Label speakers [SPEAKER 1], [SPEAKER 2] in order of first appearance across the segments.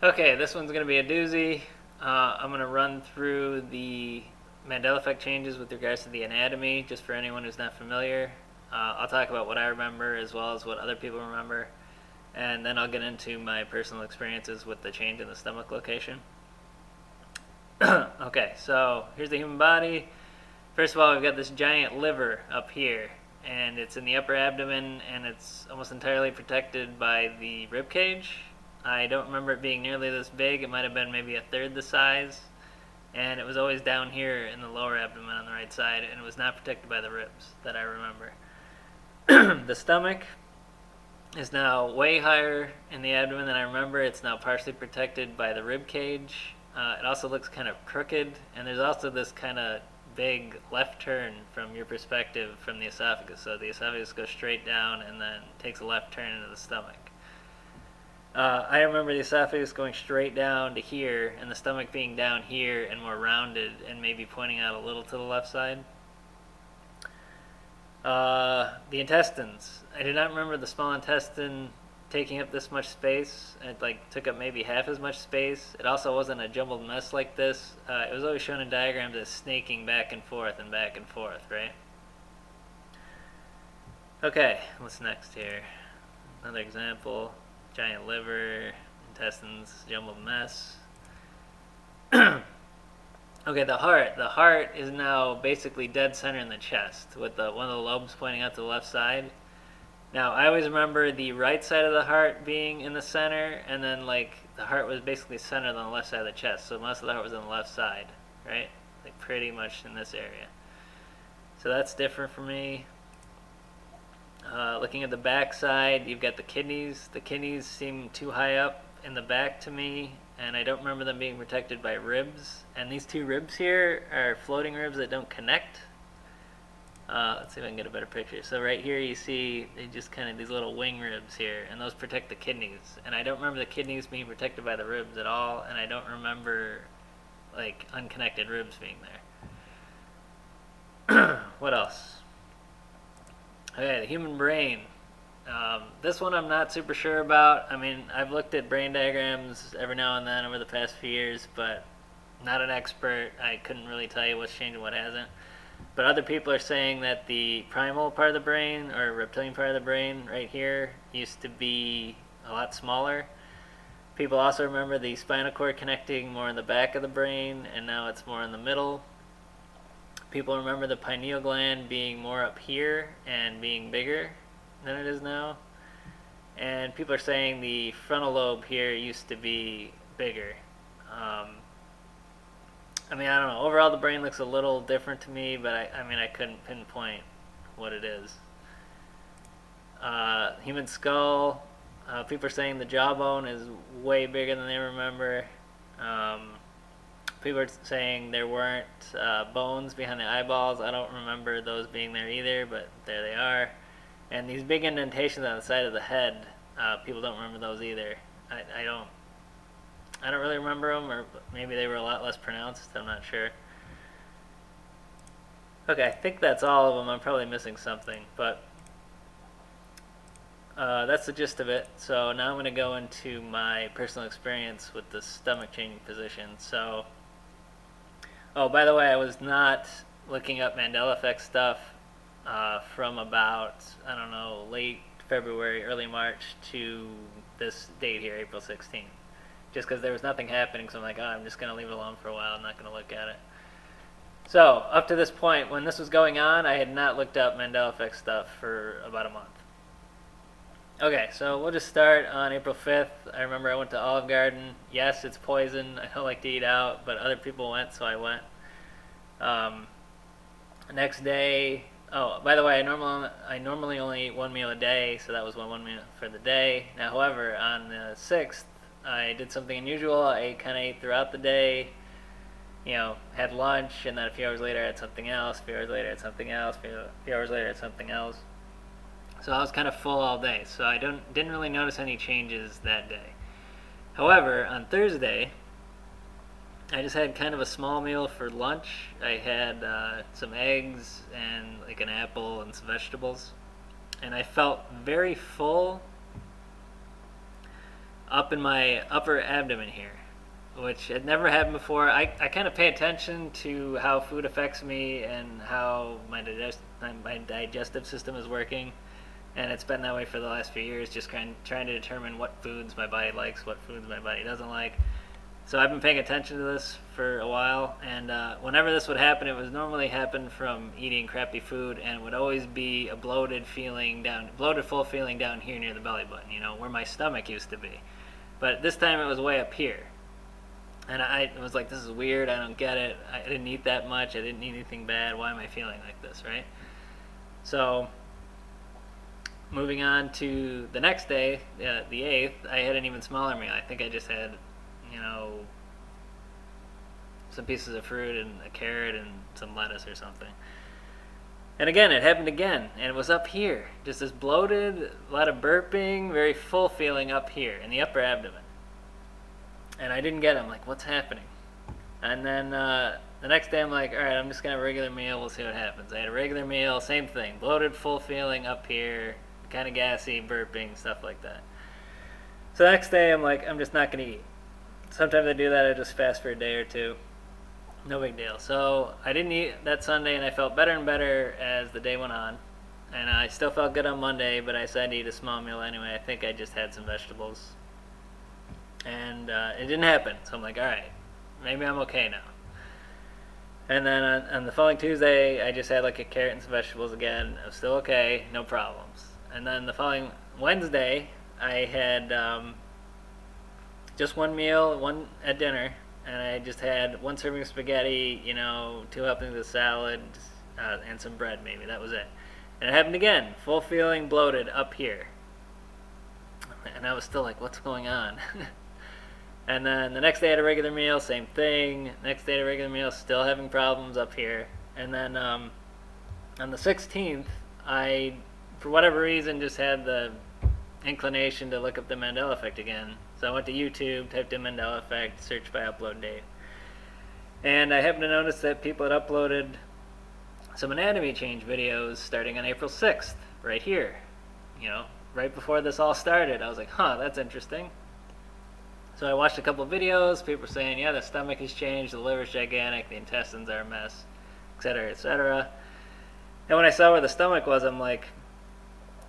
[SPEAKER 1] Okay, this one's going to be a doozy. I'm going to run through the Mandela Effect changes with regards to the anatomy, just for anyone who's not familiar. I'll talk about what I remember as well as what other people remember, and then I'll get into my personal experiences with the change in the stomach location. Okay, so here's the human body. First of all, we've got this giant liver up here, and it's in the upper abdomen, and it's almost entirely protected by the rib cage. I don't remember it being nearly this big. It might have been maybe a third the size, and it was always down here in the lower abdomen on the right side, and it was not protected by the ribs that I remember. The stomach is now way higher in the abdomen than I remember. It's now partially protected by the rib cage. It also looks kind of crooked, and there's also this kind of big left turn from your perspective from the esophagus. So the esophagus goes straight down and then takes a left turn into the stomach. I remember the esophagus going straight down to here, and the stomach being down here and more rounded and maybe pointing out a little to the left side. The intestines. I do not remember the small intestine taking up this much space. It took up maybe half as much space. It also wasn't a jumbled mess like this. It was always shown in diagrams as snaking back and forth, right? Okay, what's next here? Another example. Giant liver, intestines, jumbled mess. Okay, the heart. The heart is now basically dead center in the chest, with one of the lobes pointing out to the left side. Now, I always remember the right side of the heart being in the center, and then the heart was basically centered on the left side of the chest, so most of the heart was on the left side, right? Pretty much in this area. So that's different for me. Looking at the back side, you've got the kidneys. The kidneys seem too high up in the back to me, and I don't remember them being protected by ribs. And these two ribs here are floating ribs that don't connect. Let's see if I can get a better picture. So right here you see they just kind of these little wing ribs here, and those protect the kidneys. And I don't remember the kidneys being protected by the ribs at all, and I don't remember unconnected ribs being there. What else? Okay, the human brain. This one I'm not super sure about. I mean, I've looked at brain diagrams every now and then over the past few years, but not an expert. I couldn't really tell you what's changed and what hasn't. But other people are saying that the primal part of the brain, or reptilian part of the brain right here, used to be a lot smaller. People also remember the spinal cord connecting more in the back of the brain, and now it's more in the middle. People remember the pineal gland being more up here and being bigger than it is now. And people are saying the frontal lobe here used to be bigger. I mean, I don't know. Overall, the brain looks a little different to me, but I couldn't pinpoint what it is. Human skull. People are saying the jawbone is way bigger than they remember. People are saying there weren't bones behind the eyeballs. I don't remember those being there either, but there they are. And these big indentations on the side of the head, people don't remember those either. I don't really remember them, or maybe they were a lot less pronounced. I'm not sure. Okay, I think that's all of them. I'm probably missing something, but that's the gist of it. So now I'm going to go into my personal experience with the stomach changing position. So, oh, by the way, I was not looking up Mandela Effect stuff from about, I don't know, late February, early March to this date here, April 16th. Just because there was nothing happening, so I'm like, I'm just going to leave it alone for a while. I'm not going to look at it. So, up to this point, when this was going on, I had not looked up Mandela Effect stuff for about a month. Okay, so we'll just start on April 5th. I remember I went to Olive Garden. Yes, it's poison. I don't like to eat out, but other people went, so I went. Next day, oh, by the way, I normally only eat one meal a day, so that was one meal for the day. Now, however, on the 6th, I did something unusual. I kind of ate throughout the day, had lunch, and then a few hours later I had something else, a few hours later I had something else, a few hours later I had something else. So I was kind of full all day, so I didn't really notice any changes that day. However, on Thursday, I just had kind of a small meal for lunch. I had some eggs and an apple and some vegetables. And I felt very full up in my upper abdomen here, which had never happened before. I kind of pay attention to how food affects me and how my digestive system is working. And it's been that way for the last few years, just trying to determine what foods my body likes, what foods my body doesn't like. So I've been paying attention to this for a while, and whenever this would happen, it would normally happen from eating crappy food, and it would always be a bloated, full feeling down here near the belly button, where my stomach used to be. But this time it was way up here. And I was like, this is weird, I don't get it. I didn't eat that much, I didn't eat anything bad, why am I feeling like this, right? So, moving on to the next day, the 8th, I had an even smaller meal. I think I just had, some pieces of fruit and a carrot and some lettuce or something. And again, it happened again, and it was up here. Just this bloated, a lot of burping, very full feeling up here in the upper abdomen. And I didn't get it. I'm like, what's happening? And then the next day I'm like, all right, I'm just going to have a regular meal. We'll see what happens. I had a regular meal, same thing. Bloated, full feeling up here, kind of gassy, burping, stuff like that. So the next day I'm like, I'm just not going to eat. Sometimes I do that. I just fast for a day or two. No big deal. So I didn't eat that Sunday, and I felt better and better as the day went on. And I still felt good on Monday, but I decided to eat a small meal anyway. I think I just had some vegetables. And it didn't happen. So I'm like, all right, maybe I'm okay now. And then on the following Tuesday, I just had like a carrot and some vegetables again. I was still okay, no problems. And then the following Wednesday, I had just one meal, one at dinner, and I just had one serving of spaghetti, 2 helpings of salad, and some bread maybe. That was it. And it happened again, full feeling bloated up here. And I was still like, what's going on? And then the next day I had a regular meal, same thing. Next day I had a regular meal, still having problems up here. And then on the 16th, I, for whatever reason, just had the inclination to look up the Mandela Effect again. So I went to YouTube, typed in Mandela Effect, searched by upload date. And I happened to notice that people had uploaded some anatomy change videos starting on April 6th, right here. Right before this all started. I was like, that's interesting. So I watched a couple of videos. People were saying, yeah, the stomach has changed, the liver's gigantic, the intestines are a mess, etc., etc. And when I saw where the stomach was, I'm like,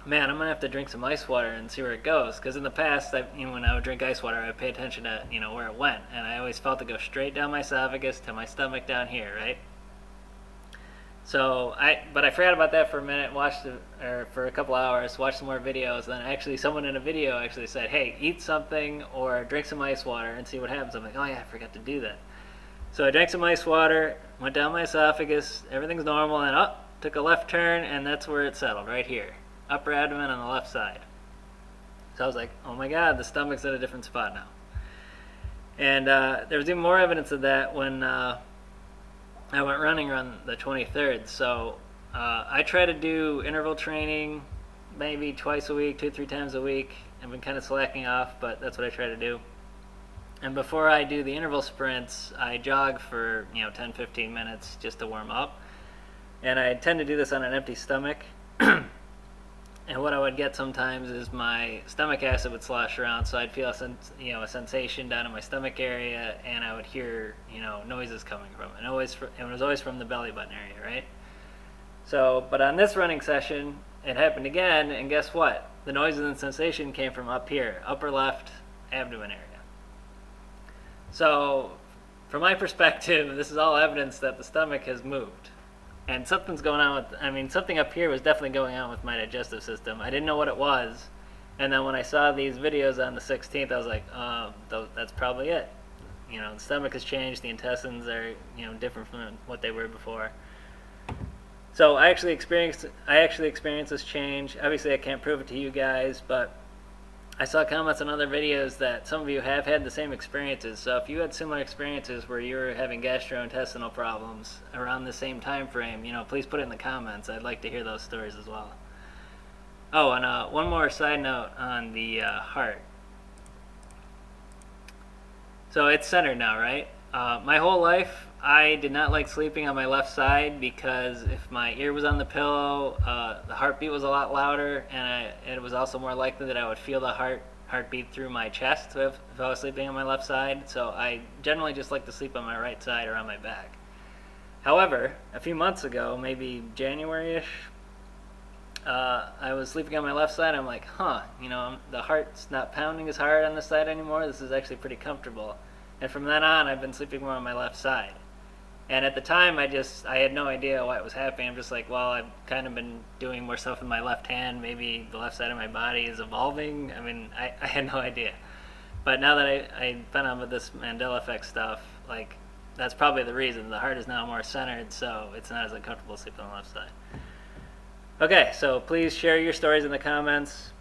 [SPEAKER 1] man, I'm going to have to drink some ice water and see where it goes. Because in the past, when I would drink ice water, I would pay attention to, where it went. And I always felt it go straight down my esophagus to my stomach down here, right? So, but I forgot about that for a minute, for a couple hours, watched some more videos. Then actually, someone in a video actually said, hey, eat something or drink some ice water and see what happens. I'm like, oh yeah, I forgot to do that. So I drank some ice water, went down my esophagus, everything's normal, and took a left turn, and that's where it settled, right here. Upper abdomen on the left side. So I was like, oh my god, the stomach's at a different spot now. And there was even more evidence of that when I went running on the 23rd. So I try to do interval training maybe twice a week, 2-3 times a week. I've been kind of slacking off, but that's what I try to do. And before I do the interval sprints, I jog for 10-15 minutes just to warm up. And I tend to do this on an empty stomach. And what I would get sometimes is my stomach acid would slosh around, so I'd feel a sensation down in my stomach area, and I would hear noises coming from it. And it was always from the belly button area, right? So, but on this running session, it happened again, and guess what? The noises and sensation came from up here, upper left abdomen area. So, from my perspective, this is all evidence that the stomach has moved. And something's going on something up here was definitely going on with my digestive system. I didn't know what it was. And then when I saw these videos on the 16th, I was like, that's probably it. The stomach has changed, the intestines are, different from what they were before. So I actually experienced this change. Obviously I can't prove it to you guys, but I saw comments on other videos that some of you have had the same experiences. So if you had similar experiences where you were having gastrointestinal problems around the same time frame, please put it in the comments. I'd like to hear those stories as well. Oh, and one more side note on the heart. So it's centered now, right? My whole life, I did not like sleeping on my left side because if my ear was on the pillow, the heartbeat was a lot louder, and it was also more likely that I would feel the heart heartbeat through my chest if I was sleeping on my left side, so I generally just like to sleep on my right side or on my back. However, a few months ago, maybe January-ish, I was sleeping on my left side. I'm like, the heart's not pounding as hard on this side anymore. This is actually pretty comfortable. And from then on, I've been sleeping more on my left side. And at the time, I had no idea why it was happening. I'm just like, well, I've kind of been doing more stuff with my left hand. Maybe the left side of my body is evolving. I mean, I had no idea. But now that I found out with this Mandela Effect stuff, like, that's probably the reason. The heart is now more centered, so it's not as uncomfortable sleeping on the left side. Okay, so please share your stories in the comments.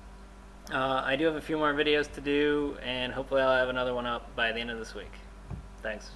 [SPEAKER 1] I do have a few more videos to do, and hopefully I'll have another one up by the end of this week. Thanks.